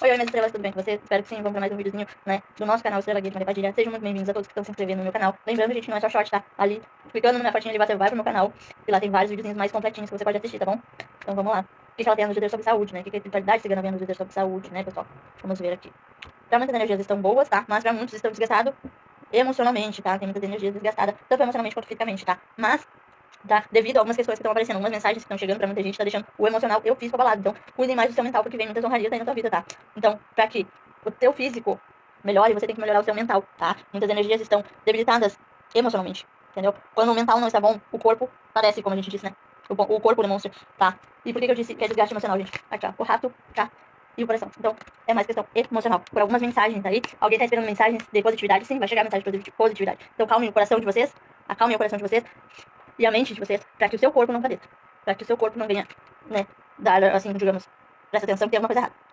Oi, minhas estrelas, tudo bem com vocês? Espero que sim, vamos para mais um videozinho, né, do nosso canal Estrela Guia de Maria Padilha. Sejam muito bem-vindos a todos que estão se inscrevendo no meu canal. Lembrando, gente, que não é só short, tá? Ali, clicando na minha fotinha ali, você vai pro meu canal, e lá tem vários videozinhos mais completinhos que você pode assistir, tá bom? Então vamos lá. O que ela tem a nos dizer sobre saúde, né? O que a espiritualidade cigana vem a nos dizer sobre saúde, né, pessoal? Vamos ver aqui. Pra muitas energias estão boas, tá? Mas pra muitos estão desgastados emocionalmente, tá? Tem muitas energias desgastadas, tanto emocionalmente quanto fisicamente, tá? Mas tá? Devido a algumas questões que estão aparecendo, algumas mensagens que estão chegando pra muita gente, tá deixando o emocional e o físico abalado. Então, cuidem mais do seu mental, porque vem muitas honrarias aí na tua vida, tá? Então, pra que o teu físico melhore, você tem que melhorar o seu mental, tá? Muitas energias estão debilitadas emocionalmente, entendeu? Quando o mental não está bom, o corpo parece, como a gente disse, né? O corpo demonstra, tá? E por que eu disse que é desgaste emocional, gente? Aqui, ó, o rato, tá? E o coração. Então, é mais questão emocional. Por algumas mensagens aí, alguém tá esperando mensagens de positividade, sim, vai chegar mensagem de positividade. Então, calmem o coração de vocês, acalmem o coração de vocês, e a mente de vocês, para que o seu corpo não padeça, para que o seu corpo não venha, né, dar, assim, digamos, presta atenção que tem alguma coisa errada.